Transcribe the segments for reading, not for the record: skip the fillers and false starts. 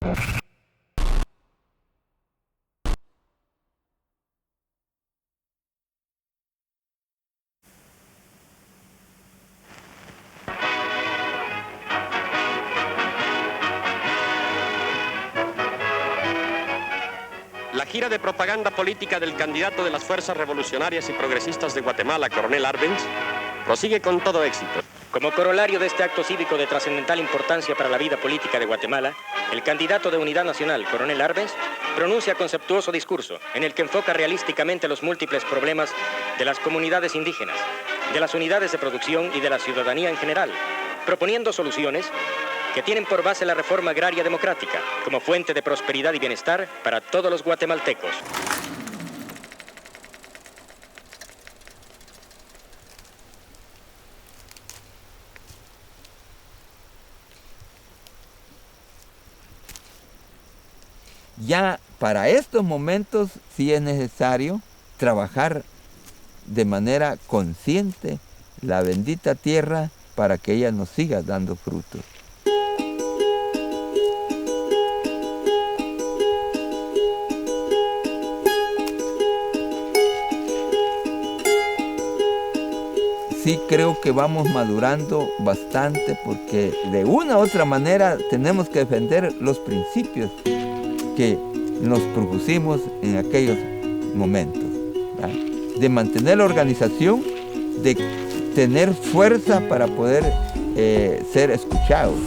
La gira de propaganda política del candidato de las Fuerzas Revolucionarias y Progresistas de Guatemala, Coronel Arbenz, prosigue con todo éxito. Como corolario de este acto cívico de trascendental importancia para la vida política de Guatemala, el candidato de Unidad Nacional, Coronel Arbenz, pronuncia conceptuoso discurso en el que enfoca realísticamente los múltiples problemas de las comunidades indígenas, de las unidades de producción y de la ciudadanía en general, proponiendo soluciones que tienen por base la reforma agraria democrática como fuente de prosperidad y bienestar para todos los guatemaltecos. Ya para estos momentos sí es necesario trabajar de manera consciente la bendita tierra para que ella nos siga dando frutos. Sí creo que vamos madurando bastante porque de una u otra manera tenemos que defender los principios que nos propusimos en aquellos momentos, ¿verdad? De mantener la organización, de tener fuerza para poder ser escuchados.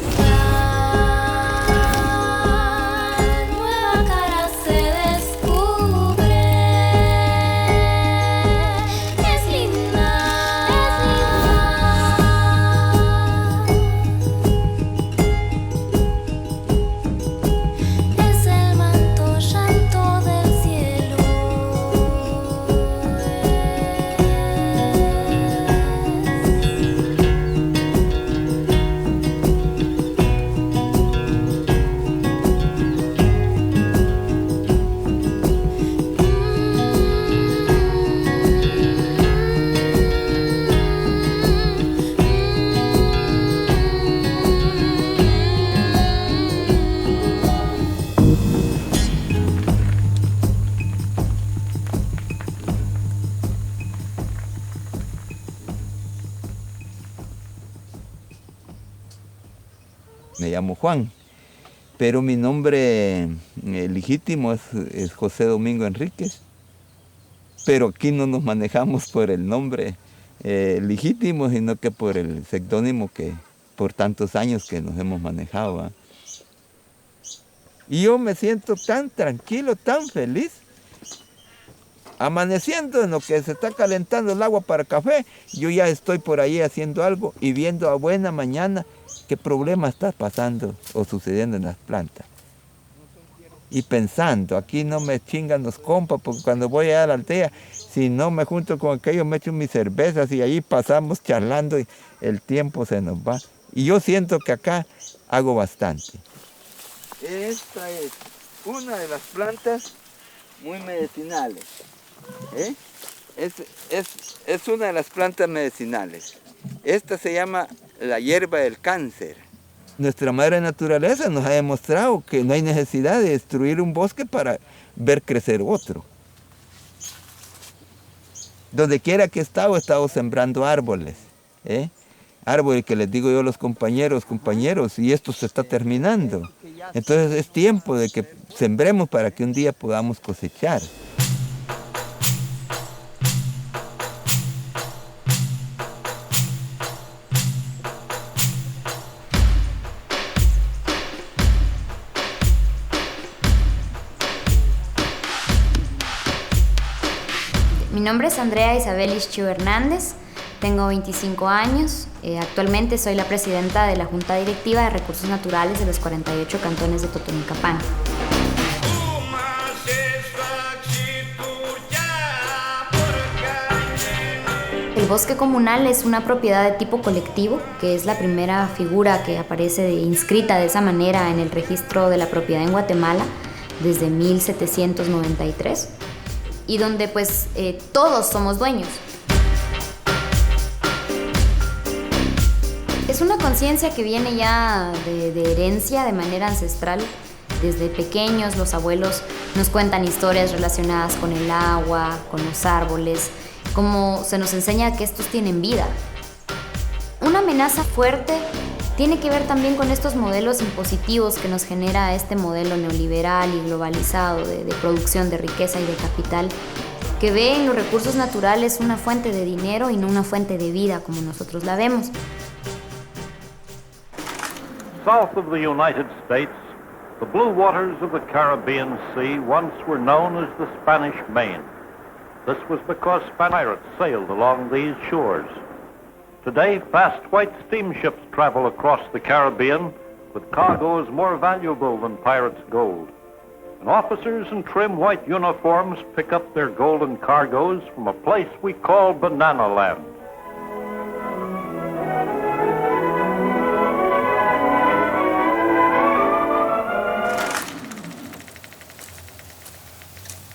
Me llamo Juan, pero mi nombre legítimo es José Domingo Enríquez. Pero aquí no nos manejamos por el nombre legítimo, sino que por el seudónimo que por tantos años que nos hemos manejado, ¿eh? Y yo me siento tan tranquilo, tan feliz, amaneciendo en lo que se está calentando el agua para café, yo ya estoy por ahí haciendo algo y viendo a buena mañana qué problema está pasando o sucediendo en las plantas. Y pensando, aquí no me chingan los compas, porque cuando voy a la aldea, si no me junto con aquellos, me echo mis cervezas y ahí pasamos charlando y el tiempo se nos va. Y yo siento que acá hago bastante. Esta es una de las plantas muy medicinales. Es una de las plantas medicinales. Esta se llama la hierba del cáncer. Nuestra madre naturaleza nos ha demostrado que no hay necesidad de destruir un bosque para ver crecer otro. Donde quiera que he estado sembrando árboles. Árboles que les digo yo a los compañeros, y esto se está terminando. Entonces es tiempo de que sembremos para que un día podamos cosechar. Mi nombre es Andrea Isabel Ischio Hernández, tengo 25 años, actualmente soy la presidenta de la Junta Directiva de Recursos Naturales de los 48 cantones de Totonicapán. El bosque comunal es una propiedad de tipo colectivo, que es la primera figura que aparece inscrita de esa manera en el registro de la propiedad en Guatemala desde 1793. Y donde pues todos somos dueños. Es una conciencia que viene ya de herencia, de manera ancestral, Desde pequeños los abuelos nos cuentan historias relacionadas con el agua, con los árboles, cómo se nos enseña que estos tienen vida. Una amenaza fuerte tiene que ver también con estos modelos impositivos que nos genera este modelo neoliberal y globalizado de producción de riqueza y de capital, que ve en los recursos naturales una fuente de dinero y no una fuente de vida como nosotros la vemos. South of the United States, the blue waters of the Caribbean Sea once were known as the Spanish Main. This was because pirates sailed along these shores. Today, fast white steamships travel across the Caribbean with cargoes more valuable than pirates' gold. And officers in trim white uniforms pick up their golden cargoes from a place we call Banana Land.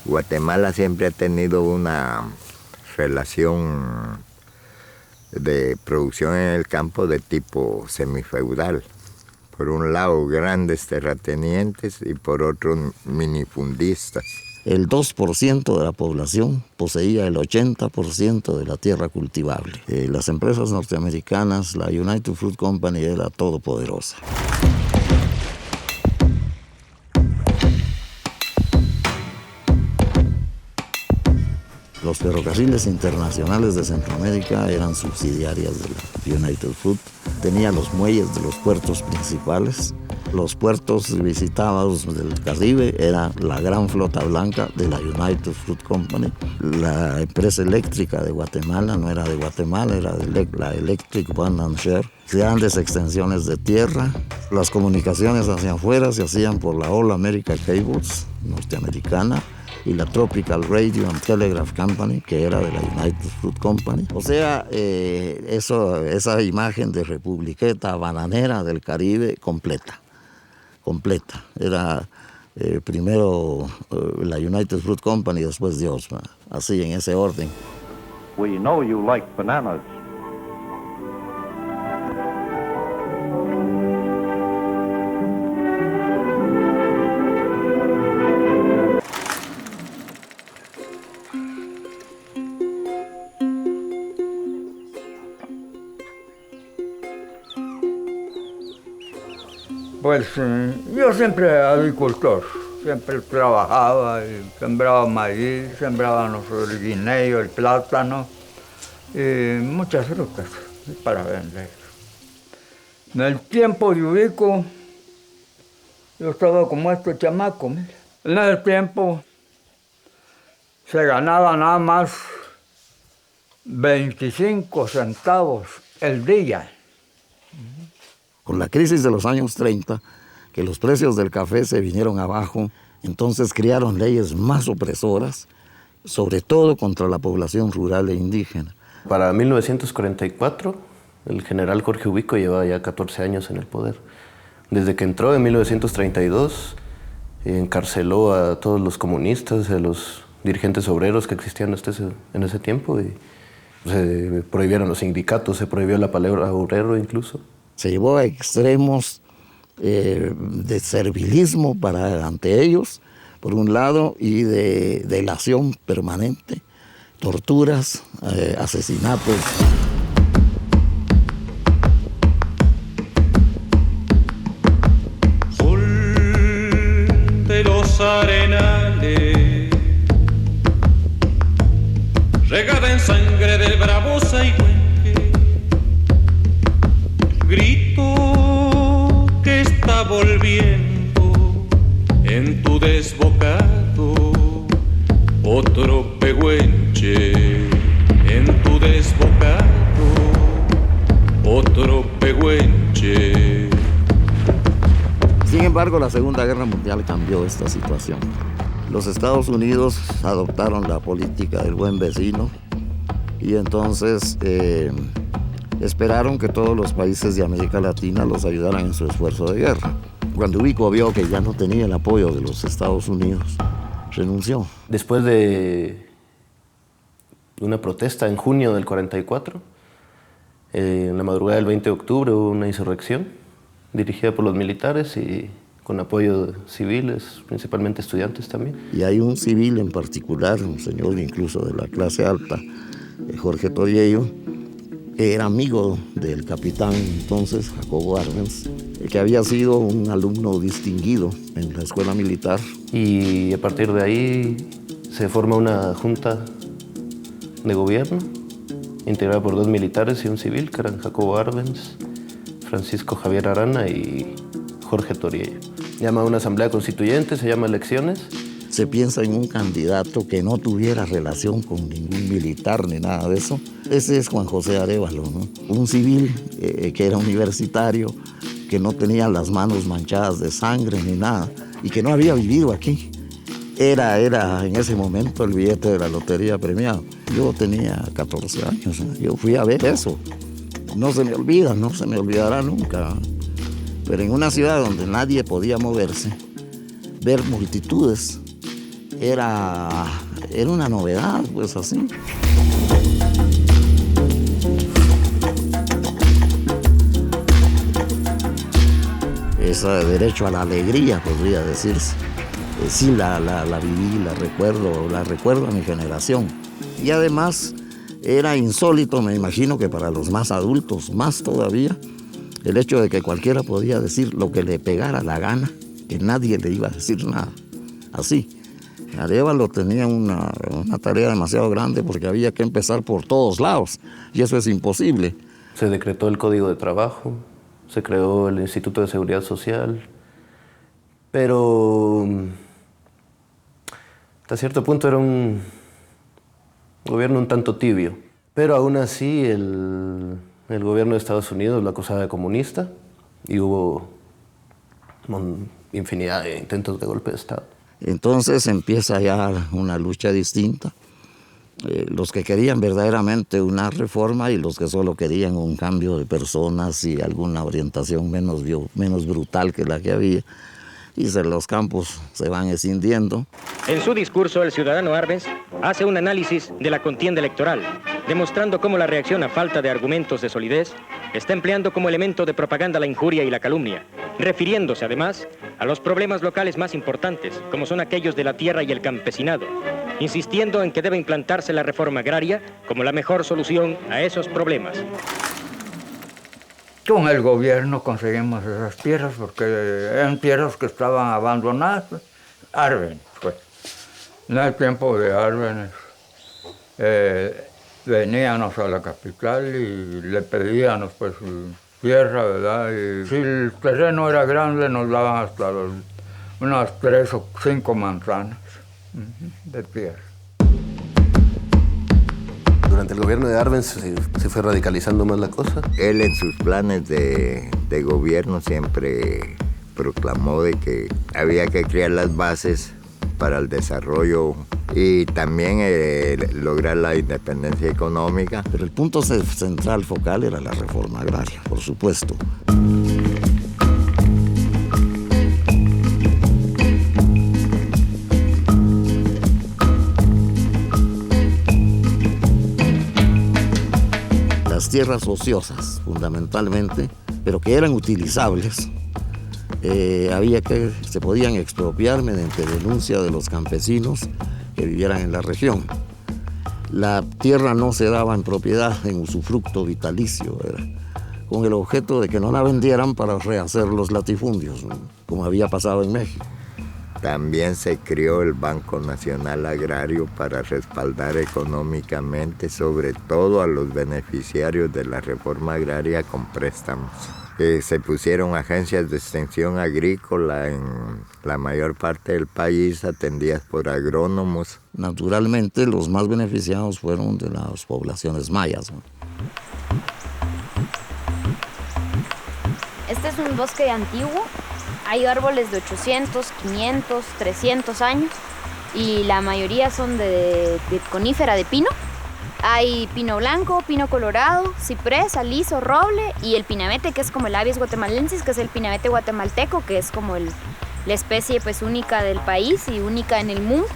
Guatemala siempre ha tenido una relación de producción en el campo de tipo semifeudal. Por un lado, grandes terratenientes y por otro, minifundistas. El 2% de la población poseía el 80% de la tierra cultivable. Las empresas norteamericanas, la United Fruit Company era todopoderosa. Los ferrocarriles internacionales de Centroamérica eran subsidiarias de la United Fruit. Tenía los muelles de los puertos principales. Los puertos visitados del Caribe era la gran flota blanca de la United Fruit Company. La empresa eléctrica de Guatemala no era de Guatemala, era de la Electric Bond and Share. Grandes extensiones de tierra. Las comunicaciones hacia afuera se hacían por la All America Cables norteamericana y la Tropical Radio and Telegraph Company, que era de la United Fruit Company. O sea, esa imagen de republiqueta bananera del Caribe completa. Era primero la United Fruit Company, después Dios, así en ese orden. We know you like bananas. Pues yo siempre agricultor, siempre trabajaba, y sembraba maíz, sembrábamos el guineo, el plátano y muchas frutas para vender. En el tiempo de Ubico, yo estaba como este chamaco, mira. En el tiempo se ganaba nada más 25 centavos el día. Con la crisis de los años 30, que los precios del café se vinieron abajo, entonces crearon leyes más opresoras, sobre todo contra la población rural e indígena. Para 1944, el general Jorge Ubico llevaba ya 14 años en el poder. Desde que entró en 1932, encarceló a todos los comunistas, a los dirigentes obreros que existían en ese tiempo, y se prohibieron los sindicatos, se prohibió la palabra obrero incluso. Se llevó a extremos de servilismo ante ellos, por un lado, y de delación permanente, torturas, asesinatos. Sol de los arenales, regada en sangre del bravo Saigüenque, grito que está volviendo en tu desbocado, otro pehuenche, en tu desbocado, otro pehuenche. Sin embargo, la Segunda Guerra Mundial cambió esta situación. Los Estados Unidos adoptaron la política del buen vecino y entonces esperaron que todos los países de América Latina los ayudaran en su esfuerzo de guerra. Cuando Ubico vio que ya no tenía el apoyo de los Estados Unidos, renunció. Después de una protesta en junio del 44, en la madrugada del 20 de octubre hubo una insurrección dirigida por los militares y con apoyo de civiles, principalmente estudiantes también. Y hay un civil en particular, un señor incluso de la clase alta, Jorge Toriello, que era amigo del capitán entonces, Jacobo Arbenz, que había sido un alumno distinguido en la escuela militar. Y a partir de ahí se forma una junta de gobierno, integrada por 2 militares y un civil, que eran Jacobo Arbenz, Francisco Javier Arana y Jorge Toriello. Llama a una asamblea constituyente, se llama elecciones. Se piensa en un candidato que no tuviera relación con ningún militar ni nada de eso. Ese es Juan José Arévalo, ¿no? Un civil que era universitario, que no tenía las manos manchadas de sangre ni nada y que no había vivido aquí. Era en ese momento el billete de la lotería premiado. Yo tenía 14 años, ¿no? Yo fui a ver eso. No se me olvida, no se me olvidará nunca. Pero en una ciudad donde nadie podía moverse, ver multitudes era una novedad, pues así. Ese derecho a la alegría, podría decirse. Sí, la viví, la recuerdo a mi generación. Y además era insólito, me imagino que para los más adultos, más todavía, el hecho de que cualquiera podía decir lo que le pegara la gana, que nadie le iba a decir nada. Así. Arévalo tenía una tarea demasiado grande porque había que empezar por todos lados y eso es imposible. Se decretó el Código de Trabajo, se creó el Instituto de Seguridad Social, pero hasta cierto punto era un gobierno un tanto tibio. Pero aún así el gobierno de Estados Unidos lo acusaba de comunista y hubo infinidad de intentos de golpe de Estado. Entonces empieza ya una lucha distinta. Los que querían verdaderamente una reforma y los que solo querían un cambio de personas y alguna orientación menos brutal que la que había. Y los campos se van escindiendo. En su discurso, el ciudadano Arbenz hace un análisis de la contienda electoral, demostrando cómo la reacción a falta de argumentos de solidez está empleando como elemento de propaganda la injuria y la calumnia, refiriéndose además a los problemas locales más importantes, como son aquellos de la tierra y el campesinado, insistiendo en que debe implantarse la reforma agraria como la mejor solución a esos problemas. Con el gobierno conseguimos esas tierras porque eran tierras que estaban abandonadas. Arbenz, pues. En el tiempo de Arbenz veníamos a la capital y le pedíamos pues tierra, ¿verdad? Y si el terreno era grande nos daban hasta unas 3 o 5 manzanas de tierra. Durante el gobierno de Arbenz se fue radicalizando más la cosa. Él en sus planes de gobierno siempre proclamó de que había que crear las bases para el desarrollo y también lograr la independencia económica. Pero el punto central focal era la reforma agraria, por supuesto. Tierras ociosas, fundamentalmente, pero que eran utilizables, se podían expropiar mediante denuncia de los campesinos que vivieran en la región. La tierra no se daba en propiedad, en usufructo vitalicio, con el objeto de que no la vendieran para rehacer los latifundios, ¿no? Como había pasado en México. También se creó el Banco Nacional Agrario para respaldar económicamente, sobre todo a los beneficiarios de la reforma agraria con préstamos. Se pusieron agencias de extensión agrícola en la mayor parte del país, atendidas por agrónomos. Naturalmente, los más beneficiados fueron de las poblaciones mayas, ¿no? Este es un bosque antiguo. Hay árboles de 800, 500, 300 años y la mayoría son de conífera de pino. Hay pino blanco, pino colorado, ciprés, aliso, roble y el pinamete, que es como el Abies guatemalensis, que es el pinamete guatemalteco, que es como la especie pues única del país y única en el mundo.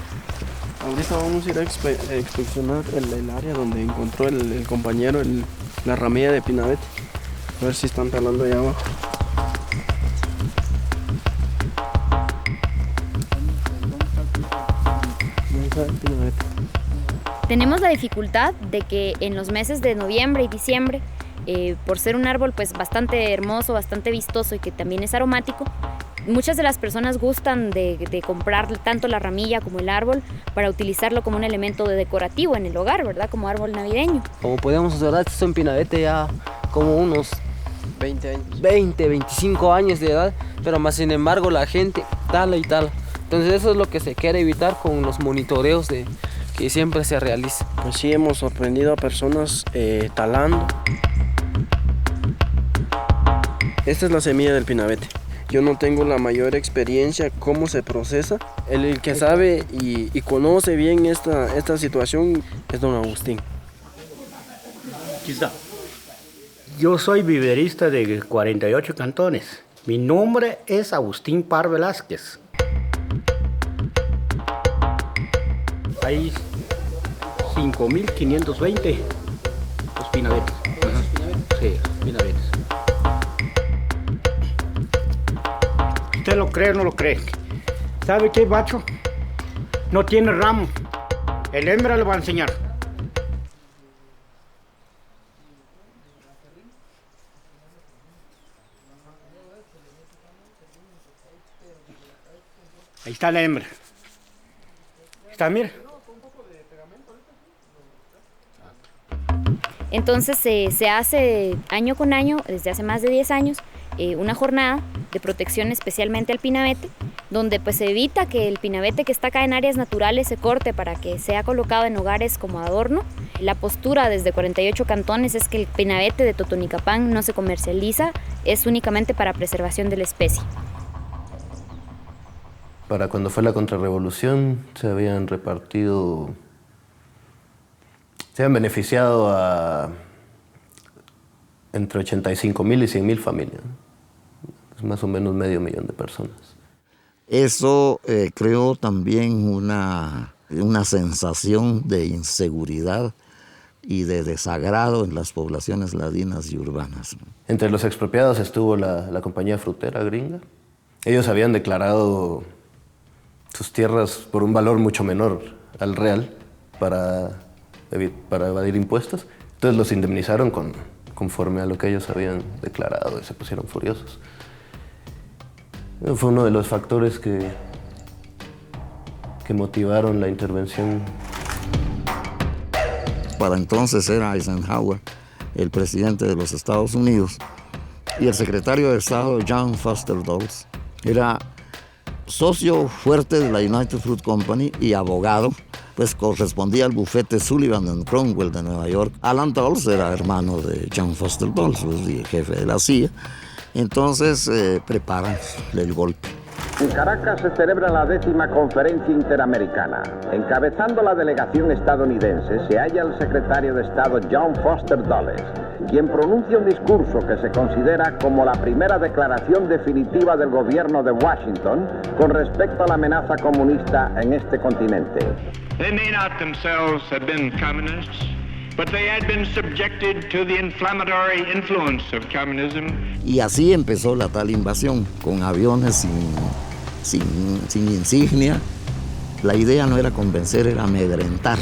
Ahorita vamos a ir a inspeccionar el área donde encontró el compañero la ramilla de pinamete. A ver si están talando allá abajo. Tenemos la dificultad de que en los meses de noviembre y diciembre, por ser un árbol pues bastante hermoso, bastante vistoso y que también es aromático, muchas de las personas gustan de comprar tanto la ramilla como el árbol para utilizarlo como un elemento decorativo en el hogar, ¿verdad? Como árbol navideño. Como podemos observar, este es un pinabete ya como unos 25 años de edad, pero más sin embargo la gente tala y tala. Entonces eso es lo que se quiere evitar con los monitoreos que siempre se realizan. Pues sí, hemos sorprendido a personas talando. Esta es la semilla del pinabete. Yo no tengo la mayor experiencia cómo se procesa. El que sabe y conoce bien esta situación es don Agustín. Quizá. Yo soy viverista de 48 cantones. Mi nombre es Agustín Par Velázquez. Hay 5.520 los pinabetes. Sí, pinabetes. ¿Usted lo cree o no lo cree? ¿Sabe qué, macho? No tiene ramo. El hembra le va a enseñar. Ahí está la hembra. Está, mira. Entonces se hace año con año, desde hace más de 10 años, una jornada de protección especialmente al pinabete, donde pues se evita que el pinabete que está acá en áreas naturales se corte para que sea colocado en hogares como adorno. La postura desde 48 cantones es que el pinabete de Totonicapán no se comercializa, es únicamente para preservación de la especie. Para cuando fue la contrarrevolución se habían beneficiado a entre 85.000 y 100.000 familias. Es más o menos 500.000 de personas. Eso creó también una sensación de inseguridad y de desagrado en las poblaciones ladinas y urbanas. Entre los expropiados estuvo la compañía frutera gringa. Ellos habían declarado sus tierras por un valor mucho menor al real para evadir impuestos. Entonces los indemnizaron conforme a lo que ellos habían declarado y se pusieron furiosos. Fue uno de los factores que motivaron la intervención. Para entonces era Eisenhower el presidente de los Estados Unidos y el secretario de Estado John Foster Dulles era socio fuerte de la United Fruit Company y abogado, pues correspondía al bufete Sullivan & Cromwell de Nueva York. Alan Dulles era hermano de John Foster Dulles, pues, jefe de la CIA. Entonces preparan el golpe. En Caracas se celebra la 10ª Conferencia Interamericana. Encabezando la delegación estadounidense se halla el secretario de Estado John Foster Dulles, quien pronuncia un discurso que se considera como la primera declaración definitiva del gobierno de Washington con respecto a la amenaza comunista en este continente. They may not themselves have been communists, but they had been subjected to the inflammatory influence of communism. Y así empezó la tal invasión, con aviones sin insignia. La idea no era convencer, era amedrentar.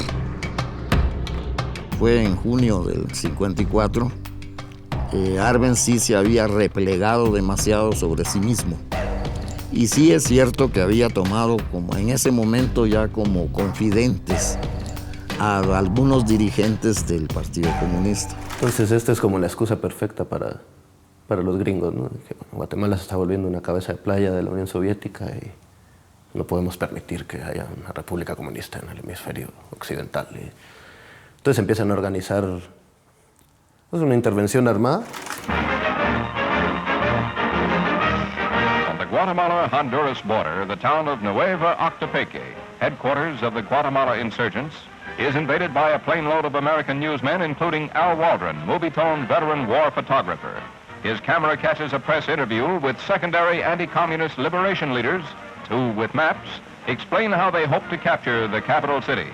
Fue en junio del 54. Arbenz sí se había replegado demasiado sobre sí mismo. Y sí es cierto que había tomado como en ese momento ya como confidentes a algunos dirigentes del Partido Comunista. Entonces esta es como la excusa perfecta para los gringos, ¿no? Que Guatemala se está volviendo una cabeza de playa de la Unión Soviética y no podemos permitir que haya una república comunista en el hemisferio occidental. Entonces empiezan a organizar una intervención armada. On the Guatemala-Honduras border, the town of Nueva Octopeque, headquarters of the Guatemala insurgents, is invaded by a plane load of American newsmen, including Al Waldron, movie-toned veteran war photographer. His camera catches a press interview with secondary anti-communist liberation leaders who, with maps, explain how they hope to capture the capital city.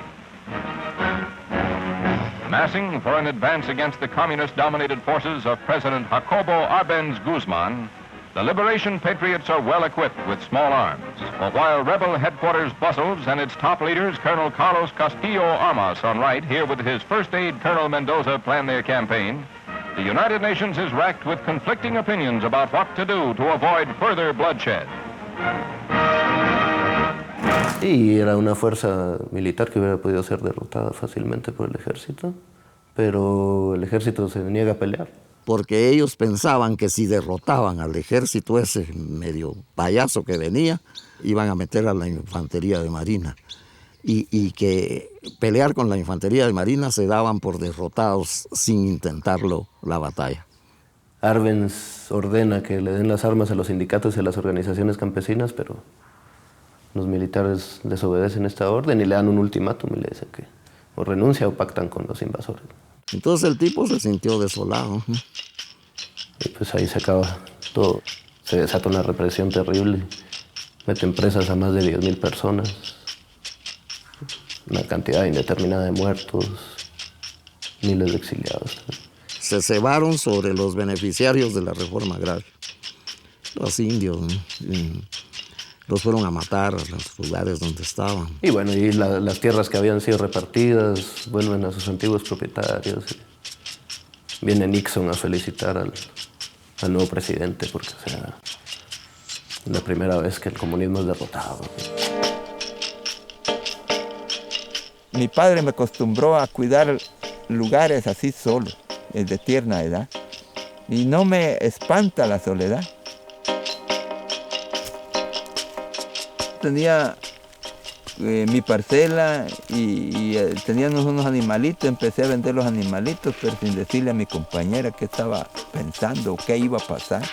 Massing for an advance against the communist-dominated forces of President Jacobo Arbenz Guzman, The Liberation Patriots are well equipped with small arms. But while rebel headquarters bustles and its top leaders, Colonel Carlos Castillo Armas on right, here with his first aide, Colonel Mendoza, plan their campaign, the United Nations is racked with conflicting opinions about what to do to avoid further bloodshed. Y era una fuerza militar que hubiera podido ser derrotada fácilmente por el ejército, pero el ejército se niega a pelear. Porque ellos pensaban que si derrotaban al ejército ese medio payaso que venía, iban a meter a la infantería de marina. Y que pelear con la infantería de marina se daban por derrotados sin intentarlo la batalla. Arbenz ordena que le den las armas a los sindicatos y a las organizaciones campesinas, pero los militares desobedecen esta orden y le dan un ultimátum y le dicen que o renuncia o pactan con los invasores. Entonces el tipo se sintió desolado. Y pues ahí se acaba todo. Se desata una represión terrible. Meten presas a más de 10,000 personas. Una cantidad indeterminada de muertos. Miles de exiliados. Se cebaron sobre los beneficiarios de la reforma agraria. Los indios, los fueron a matar a los lugares donde estaban. Y bueno, y las tierras que habían sido repartidas vuelven a sus antiguos propietarios. Viene Nixon a felicitar al nuevo presidente porque será la primera vez que el comunismo es derrotado. Mi padre me acostumbró a cuidar lugares así solo, desde tierna edad, y no me espanta la soledad. Tenía mi parcela y teníamos unos animalitos, empecé a vender los animalitos, pero sin decirle a mi compañera qué estaba pensando, qué iba a pasar.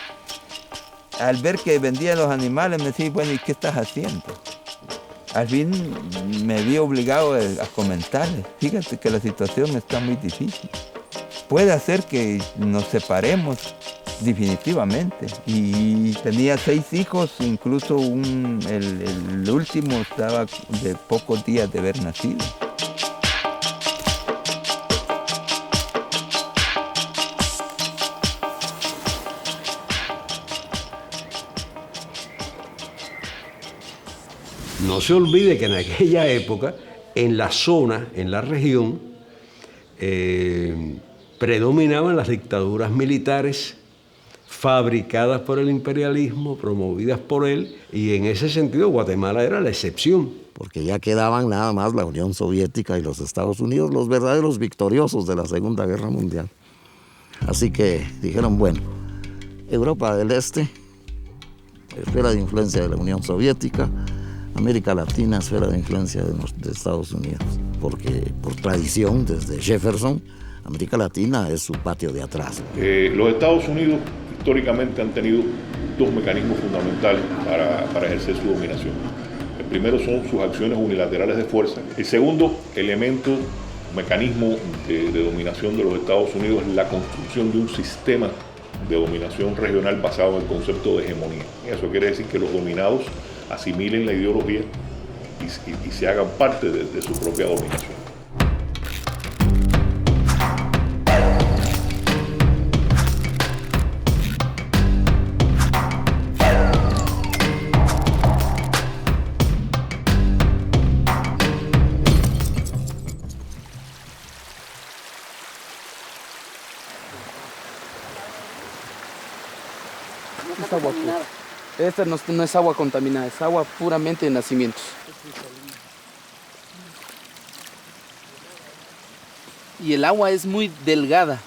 Al ver que vendía los animales me decía, bueno, ¿y qué estás haciendo? Al fin me vi obligado a comentarle, fíjate que la situación está muy difícil. Puede hacer que nos separemos definitivamente. Y tenía 6 hijos, incluso el último estaba de pocos días de haber nacido. No se olvide que en aquella época, en la zona, en la región, predominaban las dictaduras militares fabricadas por el imperialismo, promovidas por él, y en ese sentido Guatemala era la excepción. Porque ya quedaban nada más la Unión Soviética y los Estados Unidos, los verdaderos victoriosos de la Segunda Guerra Mundial. Así que dijeron, bueno, Europa del Este, esfera de influencia de la Unión Soviética, América Latina, esfera de influencia de Estados Unidos, porque por tradición, desde Jefferson, América Latina es su patio de atrás. Los Estados Unidos históricamente han tenido 2 mecanismos fundamentales para ejercer su dominación. El primero son sus acciones unilaterales de fuerza. El segundo elemento, mecanismo de dominación de los Estados Unidos es la construcción de un sistema de dominación regional basado en el concepto de hegemonía. Eso quiere decir que los dominados asimilen la ideología y se hagan parte de su propia dominación. Es agua pura. Esta no es agua contaminada, es agua puramente de nacimientos. Y el agua es muy delgada,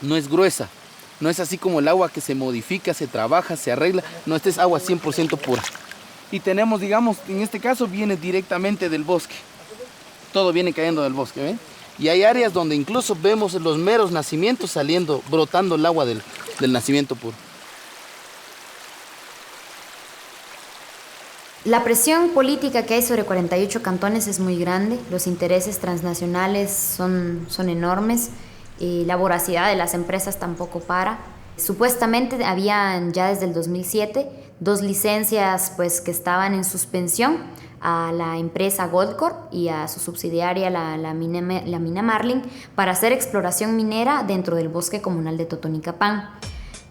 no es gruesa. No es así como el agua que se modifica, se trabaja, se arregla. No, esta es agua 100% pura. Y tenemos, digamos, en este caso viene directamente del bosque. Todo viene cayendo del bosque, ¿ven? Y hay áreas donde incluso vemos los meros nacimientos saliendo, brotando el agua del nacimiento puro. La presión política que hay sobre 48 cantones es muy grande, los intereses transnacionales son enormes, la voracidad de las empresas tampoco para. Supuestamente habían ya desde el 2007 2 licencias pues, que estaban en suspensión a la empresa Goldcorp y a su subsidiaria la mina Marlin para hacer exploración minera dentro del bosque comunal de Totonicapán.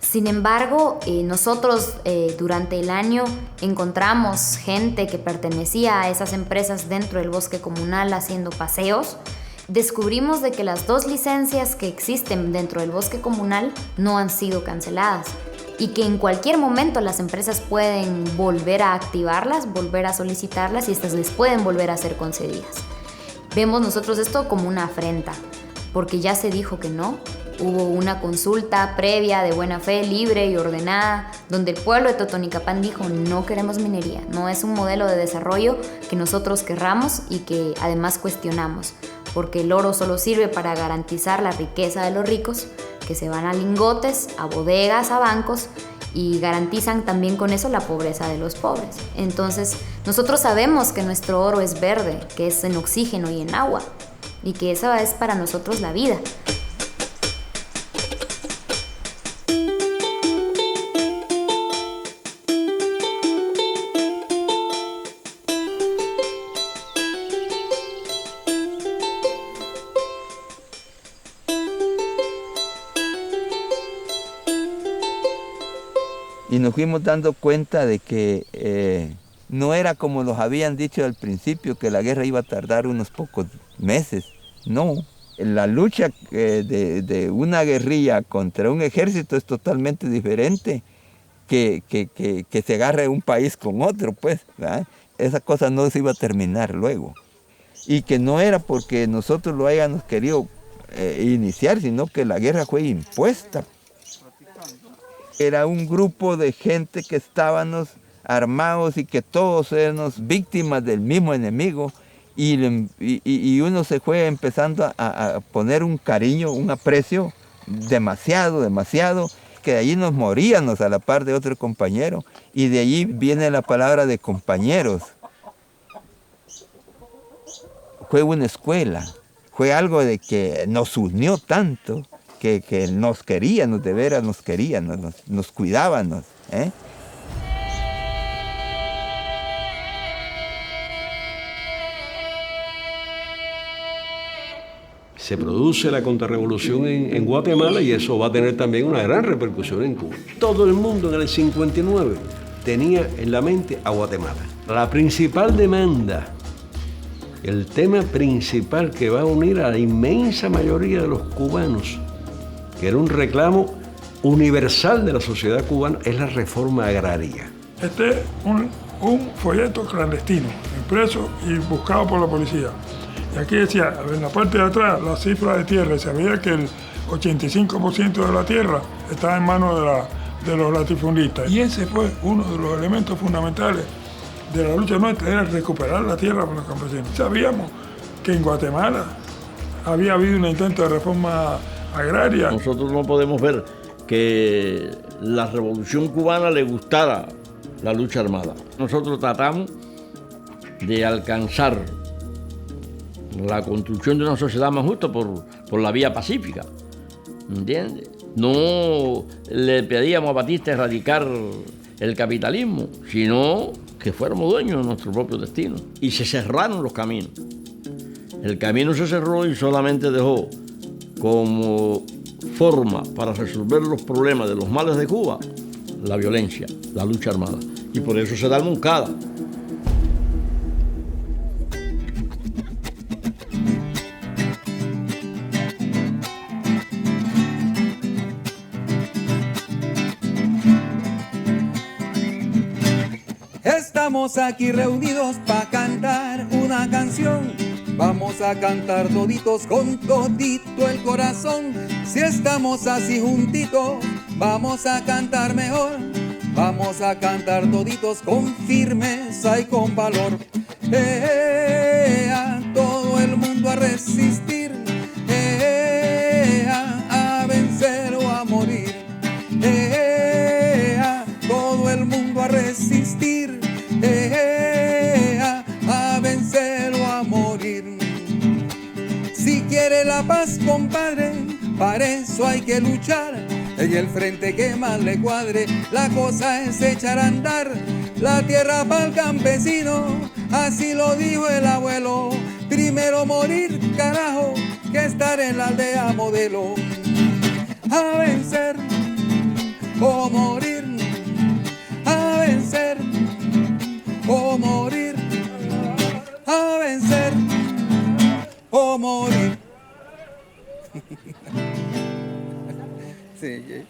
Sin embargo, nosotros durante el año encontramos gente que pertenecía a esas empresas dentro del bosque comunal haciendo paseos. Descubrimos de que las 2 licencias que existen dentro del bosque comunal no han sido canceladas y que en cualquier momento las empresas pueden volver a activarlas, volver a solicitarlas y estas les pueden volver a ser concedidas. Vemos nosotros esto como una afrenta, porque ya se dijo que no. Hubo una consulta previa de buena fe, libre y ordenada, donde el pueblo de Totonicapán dijo: no queremos minería, no es un modelo de desarrollo que nosotros querramos y que además cuestionamos, porque el oro solo sirve para garantizar la riqueza de los ricos, que se van a lingotes, a bodegas, a bancos, y garantizan también con eso la pobreza de los pobres. Entonces, nosotros sabemos que nuestro oro es verde, que es en oxígeno y en agua, y que esa es para nosotros la vida. Y nos fuimos dando cuenta de que no era como nos habían dicho al principio, que la guerra iba a tardar unos pocos meses. No, la lucha de una guerrilla contra un ejército es totalmente diferente que se agarre un país con otro, pues, ¿verdad? Esa cosa no se iba a terminar luego. Y que no era porque nosotros lo hayamos querido iniciar, sino que la guerra fue impuesta. Era un grupo de gente que estábamos armados y que todos éramos víctimas del mismo enemigo y uno se fue empezando a poner un cariño, un aprecio demasiado, que de allí nos moríamos a la par de otro compañero y de allí viene la palabra de compañeros. Fue una escuela, fue algo de que nos unió tanto. Que nos querían, de veras nos querían, nos cuidaban. Se produce la contrarrevolución en Guatemala y eso va a tener también una gran repercusión en Cuba. Todo el mundo en el 59 tenía en la mente a Guatemala. La principal demanda, el tema principal que va a unir a la inmensa mayoría de los cubanos, que era un reclamo universal de la sociedad cubana, es la reforma agraria. Este es un folleto clandestino, impreso y buscado por la policía. Y aquí decía, en la parte de atrás, la cifra de tierra, se veía que el 85% de la tierra estaba en manos de los latifundistas. Y ese fue uno de los elementos fundamentales de la lucha nuestra, era recuperar la tierra para los campesinos. Sabíamos que en Guatemala había habido un intento de reforma agraria. Nosotros no podemos ver que la revolución cubana le gustara la lucha armada. Nosotros tratamos de alcanzar la construcción de una sociedad más justa por la vía pacífica, ¿entiendes? No le pedíamos a Batista erradicar el capitalismo, sino que fuéramos dueños de nuestro propio destino. Y se cerraron los caminos. El camino se cerró y solamente dejó como forma para resolver los problemas de los males de Cuba la violencia, la lucha armada. Y por eso se da el Moncada. Estamos aquí reunidos para cantar una canción. Vamos a cantar toditos con todito el corazón. Si estamos así juntitos, vamos a cantar mejor. Vamos a cantar toditos con firmeza y con valor. A todo el mundo a resistir, a vencer o a morir. A todo el mundo a resistir, a vencer o a morir. Si quiere la paz, compadre, para eso hay que luchar. En el frente que más le cuadre, la cosa es echar a andar la tierra para el campesino, así lo dijo el abuelo. Primero morir, carajo, que estar en la aldea modelo. A vencer, o morir, a vencer o morir, a vencer o morir. Sí.